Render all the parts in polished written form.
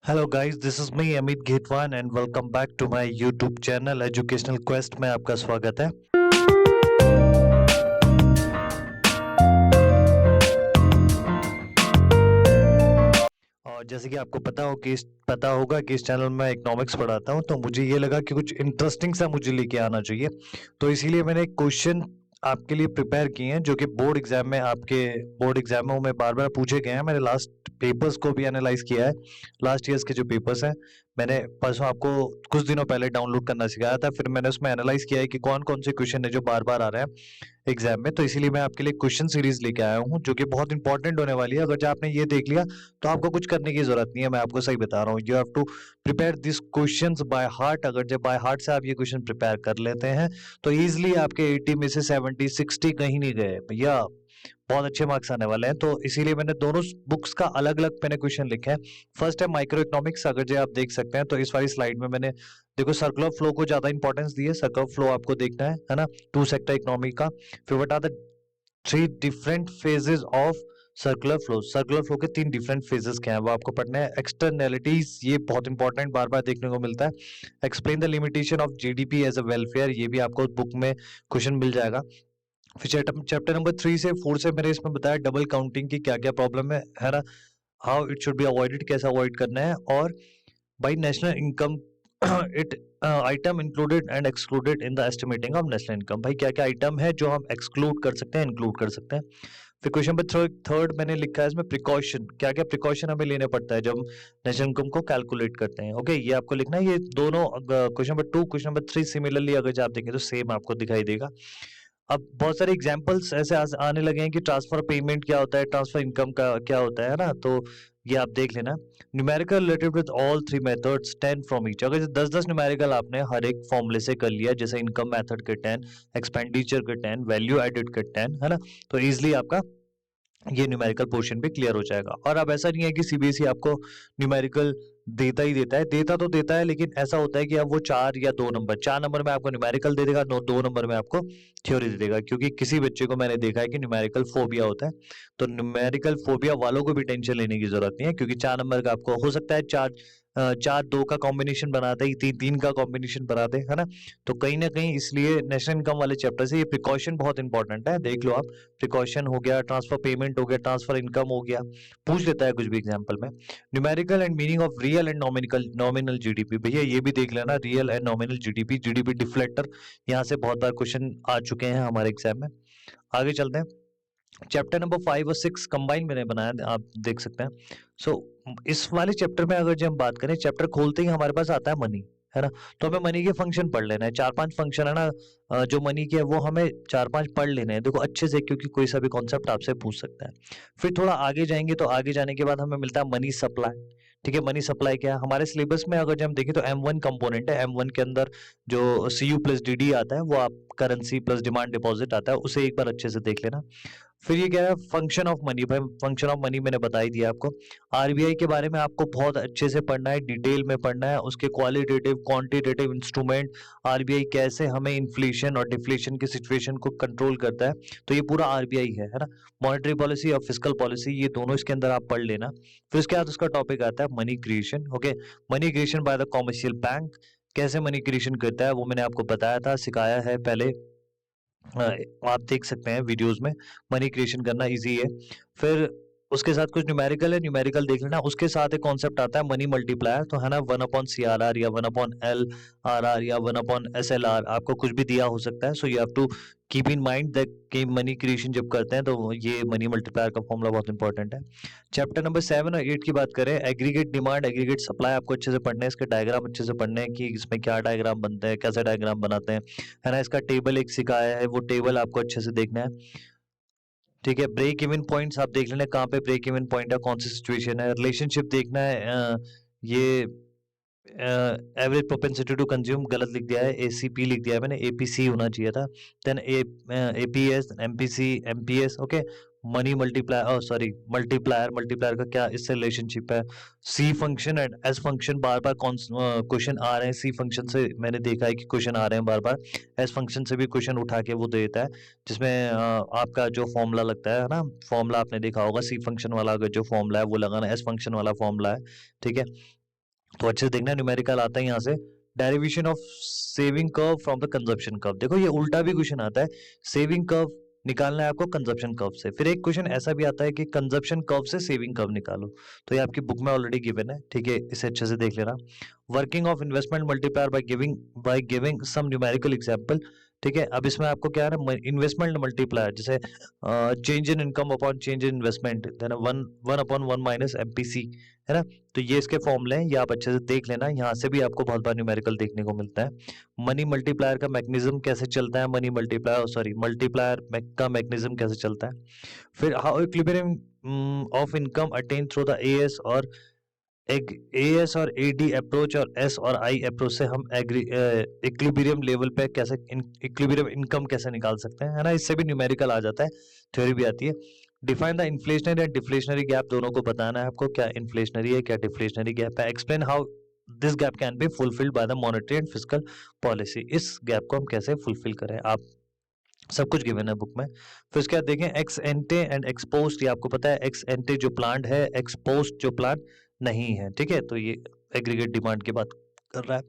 Hello guys, this is me Amit Ghetwan and welcome back to my YouTube channel educational quest में आपका स्वागत है। और जैसे कि आपको पता होगा कि इस चैनल में इकोनॉमिक्स पढ़ाता हूं, तो मुझे ये लगा कि कुछ इंटरेस्टिंग सा मुझे लेके आना चाहिए। तो इसीलिए मैंने एक क्वेश्चन आपके लिए प्रिपेयर किए हैं जो कि बोर्ड एग्जामों में बार बार पूछे गए हैं। मैंने लास्ट पेपर्स को भी एनालाइज किया है। लास्ट ईयर्स के जो पेपर्स हैं, मैंने परसों आपको कुछ दिनों पहले डाउनलोड करना सिखाया था। फिर मैंने उसमें एनालाइज किया है कि कौन कौन से क्वेश्चन है जो बार बार आ रहे हैं एग्जाम में। तो इसीलिए मैं आपके लिए क्वेश्चन सीरीज लेके आया हूँ जो कि बहुत इंपॉर्टेंट होने वाली है। अगर जो आपने ये देख लिया तो आपको कुछ करने की जरूरत नहीं है। मैं आपको सही बता रहा हूँ, you have to prepare this questions by heart. अगर जब बाय हार्ट से आप ये क्वेश्चन प्रिपेयर कर लेते हैं तो इजिली आपके 80 में से 70 60 कहीं नहीं गए भैया। बहुत अच्छे मार्क्स आने वाले हैं। तो इसीलिए मैंने दोनों बुक्स का अलग अलग मैंने क्वेश्चन लिखे हैं। फर्स्ट है माइक्रो इकोनॉमिक्स। अगर जो आप देख सकते हैं तो इस वाली स्लाइड में मैंने देखो सर्कुलर फ्लो को ज्यादा इंपॉर्टेंस दी है। सर्कुलर फ्लो आपको देखना है ना, टू सेक्टर इकोनॉमी का। फिर what are the three different phases of circular flow के तीन डिफरेंट फेजेस क्या है वो आपको पढ़ना है। एक्सटर्नैलिटीज, ये बहुत इंपॉर्टेंट बार बार देखने को मिलता है। Explain the limitation of GDP as a welfare, ये भी आपको बुक में क्वेश्चन मिल जाएगा। फिर चैप्टर नंबर 3 से 4 से मैंने इसमें बताया डबल काउंटिंग की क्या क्या प्रॉब्लम है ना, how it should be avoided, कैसे अवॉइड करना है। और by national income it item included and excluded in the estimating of national income, भाई क्या क्या आइटम है जो हम एक्सक्लूड कर सकते हैं, इंक्लूड कर सकते हैं। फिर क्वेश्चन नंबर थर्ड मैंने लिखा है इसमें प्रिकॉशन, क्या क्या प्रिकॉशन हमें लेने पड़ता है जब हम नेशनल इनकम को कैलकुलेट करते हैं। ओके, ये आपको लिखना है। ये दोनों question number 2 question number 3 similarly अगर आप देखें तो सेम आपको दिखाई देगा। अब बहुत सारे एग्जाम्पल्स ऐसे आने लगे हैं कि ट्रांसफर पेमेंट क्या होता है, ट्रांसफर इनकम का क्या होता है ना। तो ये आप देख लेना। Numerical related with all three methods 10 from each. अगर 10-10 न्यूमेरिकल आपने हर एक फॉर्मूले से कर लिया, जैसे इनकम मेथड के 10, एक्सपेंडिचर के 10, वैल्यू एडेड के 10, है ना, तो इजिली आपका ये न्यूमेरिकल पोर्शन भी क्लियर हो जाएगा। और अब ऐसा नहीं है कि सीबीएसई आपको न्यूमेरिकल देता ही देता है, देता तो देता है, लेकिन ऐसा होता है कि अब वो 4 नंबर में आपको न्यूमेरिकल दे देगा, 2 नंबर में आपको थ्योरी दे देगा। क्योंकि किसी बच्चे को मैंने देखा है कि न्यूमेरिकल फोबिया होता है। तो न्यूमेरिकल फोबिया वालों को भी टेंशन लेने की जरूरत नहीं है, क्योंकि 4 नंबर का आपको हो सकता है चार दो का कॉम्बिनेशन बनाते ही तीन तीन का कॉम्बिनेशन बनाते, है ना। तो कहीं ना कहीं इसलिए नेशनल इनकम वाले चैप्टर से ये प्रिकॉशन बहुत इंपॉर्टेंट है। देख लो आप, प्रिकॉशन हो गया, ट्रांसफर पेमेंट हो गया, ट्रांसफर इनकम हो गया, पूछ लेता है कुछ भी एग्जाम्पल में। Numerical and meaning of real and nominal GDP, भैया ये भी देख लेना, real and nominal GDP, GDP deflector, यहाँ से बहुत बार क्वेश्चन आ चुके हैं हमारे एग्जाम में। आगे चलते हैं। चैप्टर नंबर 5 और 6 कंबाइन मैंने बनाया, आप देख सकते हैं। सो इस वाले चैप्टर में अगर जो हम बात करें, चैप्टर खोलते ही हमारे पास आता है मनी, है ना। तो हमें मनी के फंक्शन पढ़ लेना है। 4-5 फंक्शन है ना, जो मनी के है वो हमें 4-5 पढ़ लेने हैं, देखो अच्छे से, क्योंकि कोई सा भी कॉन्सेप्ट आपसे पूछ सकता है। फिर थोड़ा आगे जाएंगे तो आगे जाने के बाद हमें मिलता है मनी सप्लाई। ठीक है, मनी सप्लाई क्या है हमारे सिलेबस में, अगर जो हम देखें तो M1 कंपोनेंट है। M1 के अंदर जो CU प्लस DD आता है वो आप करेंसी प्लस डिमांड डिपॉजिट आता है, उसे एक बार अच्छे से देख लेना। फिर ये कह रहा है फंक्शन ऑफ मनी, भाई फंक्शन ऑफ मनी मैंने बता ही दिया आपको। आरबीआई के बारे में आपको बहुत अच्छे से पढ़ना है, डिटेल में पढ़ना है, उसके क्वालिटेटिव क्वांटिटेटिव इंस्ट्रूमेंट, आरबीआई कैसे हमें इन्फ्लेशन और डिफ्लेशन की सिचुएशन को कंट्रोल करता है। तो ये पूरा आरबीआई है ना। मॉनेटरी पॉलिसी और फिस्कल पॉलिसी, ये दोनों इसके अंदर आप पढ़ लेना। फिर उसके बाद उसका टॉपिक आता है money creation. Okay, money creation by the commercial bank, कैसे मनी क्रिएशन करता है वो मैंने आपको बताया था, सिखाया है पहले। अ, आप देख सकते हैं वीडियोस में, मनी क्रिएशन करना इजी है। फिर उसके साथ कुछ न्यूमेरिकल है, न्यूमेरिकल देख लेना। उसके साथ एक कॉन्सेप्ट आता है मनी मल्टीप्लायर, तो है ना 1/CRR या 1/LRR या 1/SLR, आपको कुछ भी दिया हो सकता है। So you have to keep in mind that कि मनी क्रिएशन जब करते हैं तो ये मनी मल्टीप्लायर का फॉर्मूला बहुत इंपॉर्टेंट है। चैप्टर नंबर 7 और 8 की बात करें, एग्रीगेट डिमांड एग्रीगेट सप्लाई आपको अच्छे से पढ़ना है, इसके डायग्राम अच्छे से पढ़ने हैं कि इसमें क्या डायग्राम बनते हैं, कैसे डायग्राम बनाते हैं, है ना। इसका टेबल एक सिखाया है, वो टेबल आपको अच्छे से देखना है। ठीक है, ब्रेक इवन पॉइंट्स आप देख लेना, कहाँ पे ब्रेक इवन पॉइंट है, कौन सी सिचुएशन है। रिलेशनशिप देखना है। ये एवरेज प्रोपेंसिटी टू कंज्यूम गलत लिख दिया है, ACP लिख दिया है मैंने, APC होना चाहिए था। Then APS, MPC, MPS। Okay, money multiplier, sorry multiplier, multiplier का क्या इससे रिलेशनशिप है। C function and S function, बार बार क्वेश्चन आ रहे हैं। सी फंक्शन से मैंने देखा है कि क्वेश्चन आ रहे हैं बार बार, एस फंक्शन से भी क्वेश्चन उठा के वो दे देता है, जिसमें आपका जो फॉर्मूला लगता है ना, फॉर्मूला आपने देखा होगा, सी फंक्शन वाला अगर जो फॉर्मूला है वो लगाना, एस फंक्शन वाला फॉर्मूला है। ठीक है, तो अच्छे से देखना, न्यूमेरिकल आता है यहाँ से, derivation of saving curve from the consumption curve. देखो ये उल्टा भी क्वेश्चन आता है, सेविंग कर्व निकालना है आपको कंजप्शन कर्व से। फिर एक क्वेश्चन ऐसा भी आता है कि कंजप्शन कर्व से सेविंग कर्व निकालो, तो ये आपकी बुक में ऑलरेडी गिवन है, ठीक है, इसे अच्छे से देख लेना। Working of investment multiplier by giving some numerical example, ठीक है। अब इसमें आपको क्या है ना, इन्वेस्टमेंट मल्टीप्लायर, जैसे change in income upon change in investment, then one upon one minus MPC, है ना। तो ये इसके फॉर्मूले हैं, ये आप अच्छे से देख लेना, यहाँ से भी आपको बहुत बार न्यूमेरिकल देखने को मिलता है। मनी मल्टीप्लायर का मैकेनिज्म कैसे चलता है, मनी मल्टीप्लायर सॉरी मल्टीप्लायर का मैकेनिज्म कैसे चलता है। फिर how equilibrium of income attain through the as और एएस और एडी अप्रोच और एस और आई अप्रोच से हम इक्विलिब्रियम लेवल पे कैसे इक्विलिब्रियम इनकम कैसे निकाल सकते हैं, है ना। इससे भी न्यूमेरिकल आ जाता है, थ्योरी भी आती है। Define the inflationary and deflationary gap, दोनों को बताना है आपको, क्या इन्फ्लेशनरी है क्या डिफ्लेशनरी गैप है। Explain how this gap can be fulfilled by the monetary and fiscal policy, इस गैप को हम कैसे फुलफिल करें, आप सब कुछ गिवन है बुक में। फिर उसके बाद देखें एक्स एंटे एंड एक्सपोस्ट, ये आपको पता है एक्स एंटे जो प्लांट है, एक्सपोस्ट जो प्लांट नहीं है, ठीक है। तो ये एग्रीगेट डिमांड की बात कर रहा है।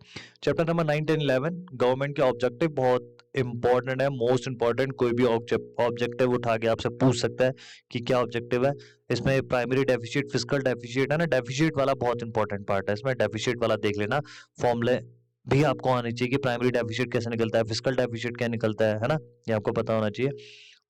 चैप्टर नंबर 9, 10, 11 गवर्नमेंट के ऑब्जेक्टिव बहुत इंपॉर्टेंट है, मोस्ट इंपॉर्टेंट। कोई भी ऑब्जेक्टिव उठा के आपसे पूछ सकता है कि क्या ऑब्जेक्टिव है। इसमें प्राइमरी डेफिसिट, फिस्कल डेफिसिट है ना, डेफिसिट वाला बहुत इंपॉर्टेंट पार्ट है इसमें, डेफिसिट वाला देख लेना। फॉर्मूले भी आपको आनी चाहिए कि प्राइमरी डेफिसिट कैसे निकलता है, फिस्कल डेफिसिट क्या निकलता है ना, ये आपको पता होना चाहिए।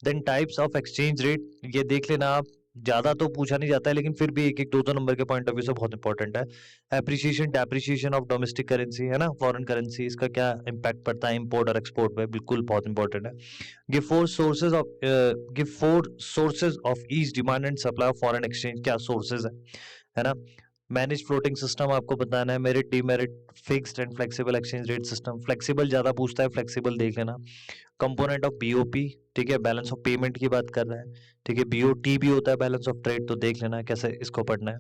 Then types of exchange rate, ये देख लेना आप, ज्यादा तो पूछा नहीं जाता है लेकिन फिर भी एक एक दो दो नंबर के पॉइंट ऑफ व्यू से बहुत इंपॉर्टेंट है। Appreciation depreciation of domestic currency, है ना, फॉरेन करेंसी, इसका क्या इंपैक्ट पड़ता है इंपोर्ट और एक्सपोर्ट पे, बिल्कुल बहुत इंपॉर्टेंट है। Give four sources of each demand and supply of foreign exchange, क्या सोर्सेज है ना। मैनेज फ्लोटिंग सिस्टम आपको बताना है, merit demerit fixed and flexible exchange rate system, flexible ज्यादा पूछता है, फ्लेक्सिबल देख लेना। कंपोनेंट ऑफ बीओपी, ठीक है, बैलेंस ऑफ पेमेंट की बात कर रहा है, ठीक है। बीओटी भी होता है बैलेंस ऑफ ट्रेड, तो देख लेना है कैसे इसको पढ़ना है।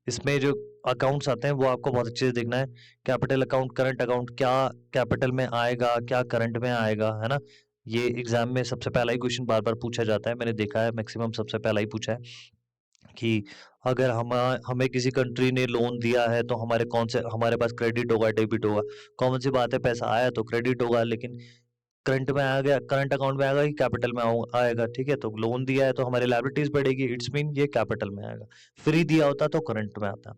इसमें जो अकाउंट्स आते हैं वो आपको बहुत अच्छे से देखना है, कैपिटल अकाउंट, करंट अकाउंट, क्या कैपिटल में आएगा क्या करंट में आएगा, है ना। ये एग्जाम में सबसे पहला ही क्वेश्चन बार बार पूछा जाता है, मैंने देखा है मैक्सिमम सबसे पहला ही पूछा है कि अगर हमें किसी कंट्री ने लोन दिया है तो हमारे कौन से हमारे पास क्रेडिट होगा डेबिट होगा। कॉमन सी बात है, पैसा आया तो क्रेडिट होगा, लेकिन करंट में आ गया, करंट अकाउंट में आएगा कि कैपिटल में आएगा, ठीक है। तो लोन दिया है तो हमारी लायबिलिटीज बढ़ेगी, इट्स मीन ये कैपिटल में आएगा। फ्री दिया होता तो करंट में आता।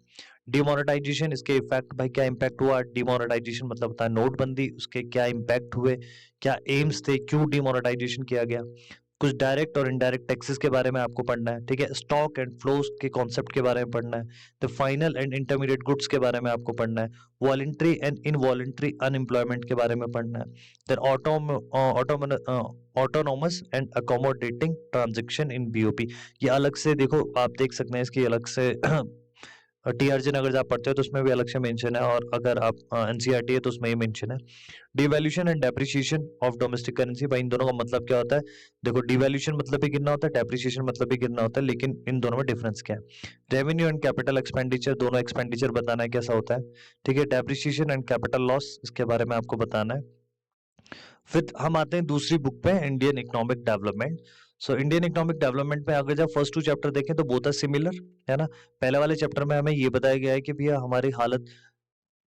डिमोनेटाइजेशन, इसके इफेक्ट, भाई क्या इम्पैक्ट हुआ। डिमोनेटाइजेशन मतलब होता है नोटबंदी, उसके क्या इम्पैक्ट हुए, क्या एम्स थे, क्यों डिमोनेटाइजेशन किया गया। कुछ डायरेक्ट और इनडायरेक्ट टैक्सेस के बारे में आपको पढ़ना है, ठीक है। स्टॉक एंड फ्लोस के कॉन्सेप्ट के बारे में पढ़ना है। तो फाइनल एंड इंटरमीडिएट गुड्स के बारे में आपको पढ़ना है। वॉलंटरी एंड इनवॉलंटरी अनएम्प्लॉयमेंट के बारे में पढ़ना है। Then autonomous and accommodating transaction in BOP, ये अलग से देखो, आप देख सकते हैं इसकी अलग से टीआरजी अगर आप पढ़ते हो तो उसमें भी अलग से मेंशन है, और अगर आप एनसीईआरटी है तो उसमें ही मेंशन है। Devaluation and depreciation of domestic currency, भाई इन दोनों का मतलब क्या होता है। देखो डिवैल्यूशन मतलब भी गिरना होता है, डेप्रिसिएशन मतलब भी गिरना होता है, लेकिन इन दोनों में डिफरेंस क्या है। रेवेन्यू एंड कैपिटल एक्सपेंडिचर, दोनों एक्सपेंडिचर बताना है कैसा होता है, ठीक है। डेप्रिसिएशन एंड कैपिटल लॉस, इसके बारे में आपको बताना है। फिर हम आते हैं दूसरी बुक पे, Indian economic development. So Indian economic development में अगर जब फर्स्ट 2 चैप्टर देखें तो बहुत सिमिलर है ना। पहले वाले चैप्टर में हमें ये बताया गया है कि भैया हमारी हालत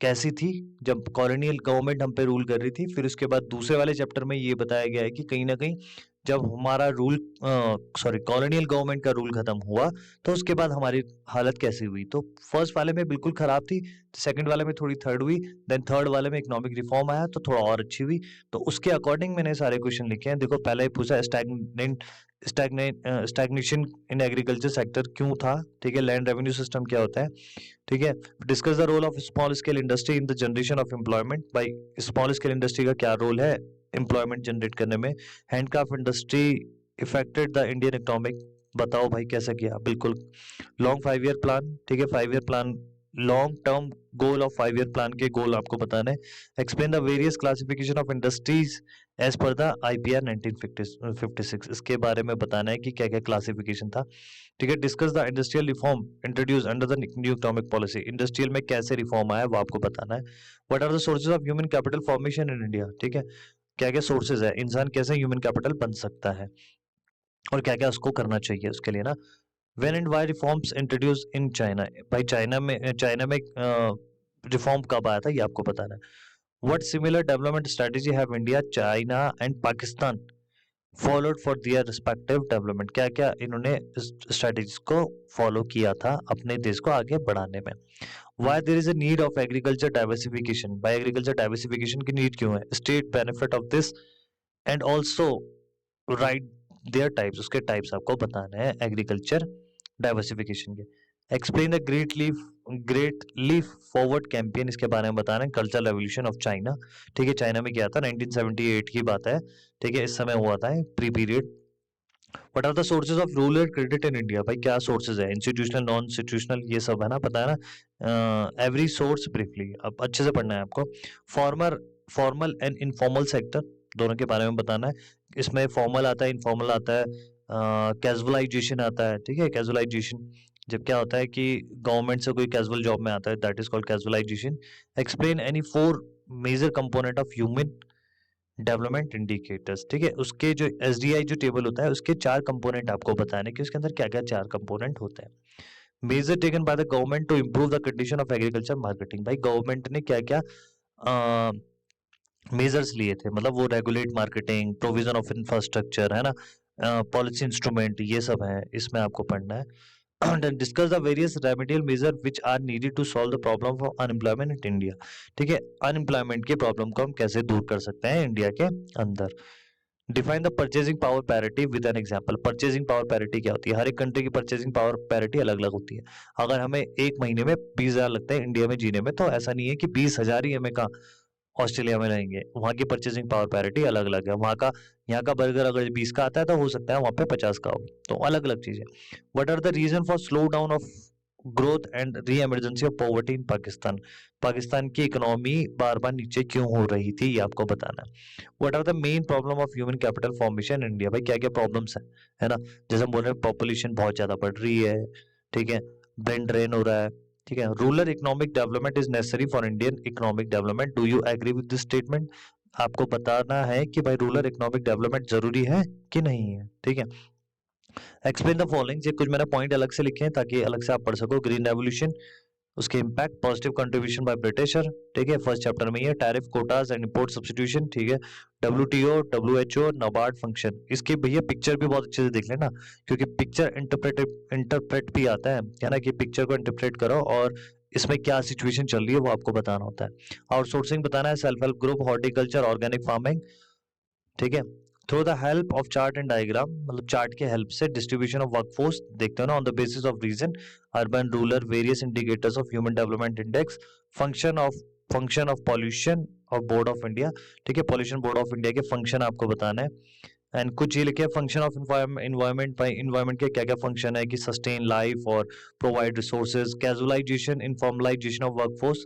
कैसी थी जब कॉलोनियल गवर्नमेंट हम पे रूल कर रही थी। फिर उसके बाद दूसरे वाले चैप्टर में ये बताया गया है कि कहीं ना कहीं जब हमारा रूल कॉलोनियल गवर्नमेंट का रूल खत्म हुआ तो उसके बाद हमारी हालत कैसी हुई। तो फर्स्ट वाले में बिल्कुल खराब थी, सेकंड वाले में थोड़ी थर्ड हुई, देन थर्ड वाले में इकोनॉमिक रिफॉर्म आया तो थोड़ा और अच्छी हुई। तो उसके अकॉर्डिंग मैंने सारे क्वेश्चन लिखे हैं। देखो पहले ही पूछा स्टैग्नेशन इन एग्रीकल्चर सेक्टर क्यों था, ठीक है। लैंड रेवेन्यू सिस्टम क्या होता है, ठीक है। Discuss the role of small scale industry in the generation of employment, भाई स्मॉल स्केल इंडस्ट्री का क्या रोल है एम्प्लॉयमेंट जनरेट करने में। Handcraft industry affected the Indian economic, बताओ भाई कैसा किया, बिल्कुल। लॉन्ग 5 ईयर प्लान, ठीक है, 5 year plan, long term goal of 5 year plan के गोल आपको बताना है। Explain the various classification of industries as per the IPR 1956, इसके बारे में बताना है कि क्या क्या क्लासिफिकेशन था, ठीक है। Discuss the industrial reform introduce under the new economic policy, industrial में कैसे रिफॉर्म आया वो आपको बताना है। What are the sources of human capital formation in India, ठीक है, क्या क्या सोर्सेज है, इंसान कैसे ह्यूमन कैपिटल बन सकता है और क्या क्या उसको करना चाहिए उसके लिए ना। When and why reforms introduce in China, भाई चाइना में रिफॉर्म कब आया था ये आपको बताना है। What similar development strategy have India, China and Pakistan followed for their respective development, क्या क्या इन्होंने स्ट्रेटेजीज को फॉलो किया था अपने देश को आगे बढ़ाने में। Why there is a need of agriculture diversification, भाई एग्रीकल्चर डाइवर्सिफिकेशन की नीड क्यों है, state benefit of this and also write their types, उसके टाइप्स आपको बताने हैं एग्रीकल्चर डाइवर्सिफिकेशन के। Explain the great leap forward campaign, इसके बारे में बता रहे हैं। कल्चरल रेवोल्यूशन ऑफ चाइना, ठीक है, चाइना में क्या था 1978 की बात है, ठीक है, इस समय हुआ था pre period. What are the sources of rural credit in India, भाई क्या सोर्सेज है, इंस्टीट्यूशनल नॉन इंस्टीट्यूशनल ये सब है ना, पता है ना। एवरी सोर्स ब्रीफली, अब अच्छे से पढ़ना है आपको। फॉर्मल एंड इनफॉर्मल सेक्टर दोनों के बारे में बताना है। इसमें फॉर्मल आता है, इनफॉर्मल आता है, कैजुअलाइजेशन आता है, ठीक है, कैजुअलाइजेशन जब क्या होता है कि गवर्नमेंट से कोई कैजुअल जॉब में आता है, that is called casualisation. Explain any 4 major component of human development indicators, ठीक है, उसके जो एसडीआई जो टेबल होता है उसके 4 कंपोनेंट आपको बताने कि उसके अंदर क्या क्या 4 कंपोनेंट होते हैं। Measure taken by the government to improve the condition of agriculture marketing, भाई गवर्नमेंट ने क्या क्या मेजर्स लिए थे, मतलब वो regulate marketing, provision of infrastructure है ना, पॉलिसी इंस्ट्रूमेंट ये सब है, इसमें आपको पढ़ना है। then discuss the various remedial measures which are needed to solve the problem of unemployment in India, ठीक है, अनएम्प्लॉयमेंट के प्रॉब्लम को हम कैसे दूर कर सकते हैं इंडिया के अंदर। Define the purchasing power parity with an example, purchasing power parity क्या होती है, हर एक कंट्री की परचेजिंग पावर पैरिटी अलग अलग होती है। अगर हमें एक महीने में 20,000 लगता है इंडिया में जीने में, तो ऐसा नहीं है कि 20,000 ही हमें का ऑस्ट्रेलिया में रहेंगे, वहाँ की परचेसिंग पावर पैरिटी अलग अलग है। वहाँ का, यहाँ का बर्गर अगर 20 का आता है तो हो सकता है वहाँ पे 50 का हो, तो अलग अलग चीजें। What are the reason for slow down of growth and re emergency of poverty in Pakistan, Pakistan की इकोनॉमी बार बार नीचे क्यों हो रही थी ये आपको बताना है। What are the main problem of human capital formation in India, भाई क्या क्या प्रॉब्लम्स है ना, जैसे हम बोल रहे हैं पॉपुलेशन बहुत ज्यादा बढ़ रही है, ठीक है, ब्रेन ड्रेन हो रहा है, ठीक है, rural economic development is necessary for Indian economic development, do you agree with this statement, आपको बताना है कि भाई रूरल इकोनॉमिक डेवलपमेंट जरूरी है कि नहीं है, ठीक है। एक्सप्लेन द फॉलोइंग, ये कुछ मैंने पॉइंट अलग से लिखे हैं ताकि अलग से आप पढ़ सको। ग्रीन रेवोल्यूशन, उसके impact, positive contribution by britisher, ठीक है, फर्स्ट चैप्टर में ये tariff, quotas and import substitution, ठीक है, डब्ल्यूटीओ, डब्ल्यूएचओ, नाबार्ड फंक्शन, इसके भैया पिक्चर भी बहुत अच्छे से देख लेना, क्योंकि पिक्चर इंटरप्रेट भी आता है ना, कि पिक्चर को इंटरप्रेट करो और इसमें क्या सिचुएशन चल रही है वो आपको बताना होता है। आउटसोर्सिंग बताना है, self help group, horticulture, organic farming, ठीक है, through the help of chart and diagram, मतलब चार्ट के हेल्प से डिस्ट्रीब्यूशन ऑफ वर्कफोर्स देखते हो ना, on the basis of region, urban rural, various indicators of human development index, function of pollution of board of India, ठीक है, pollution board of India के function आपको बताना है। एंड कुछ ये लिखे function of environment, by environment के क्या क्या फंक्शन है कि सस्टेन लाइफ और provide resources, casualization, informalization of workforce,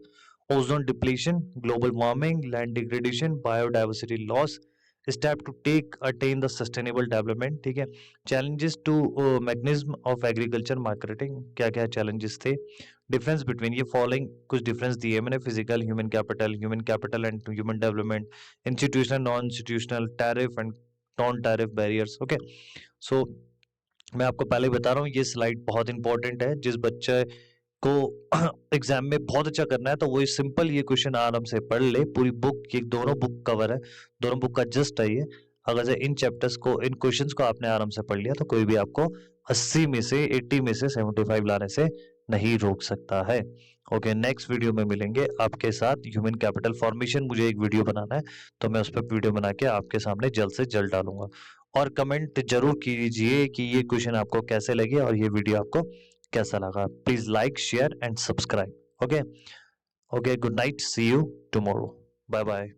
ozone depletion, global warming, land degradation, biodiversity loss, step to take attain the sustainable development, ठीक है, challenges to mechanism of agriculture marketing, क्या क्या चैलेंजेस थे, difference between, ये following कुछ difference दिए मैंने, physical human capital and human development, institutional non institutional, tariff and non tariff barriers, okay. So मैं आपको पहले ही बता रहा हूँ ये स्लाइड बहुत इंपॉर्टेंट है, जिस बच्चे को एग्जाम में बहुत अच्छा करना है तो वो सिंपल ये क्वेश्चन आराम से पढ़ ले, पूरी बुक, ये दोनों बुक कवर है, दोनों बुक का जस्ट है ये, अगर से इन चैप्टर्स को, इन क्वेश्चंस को आपने आराम से पढ़ लिया तो कोई भी आपको 80 में से 80 में से 75 लाने से नहीं रोक सकता है। ओके, नेक्स्ट वीडियो में मिलेंगे आपके साथ ह्यूमन कैपिटल फॉर्मेशन, मुझे एक वीडियो बनाना है तो मैं उस पर वीडियो बना के आपके सामने जल्द से जल्द डालूंगा, और कमेंट जरूर कीजिए कि ये क्वेश्चन आपको कैसे लगे और ये वीडियो आपको कैसा लगा। Please like, share and subscribe. Okay okay, good night, see you tomorrow, bye bye.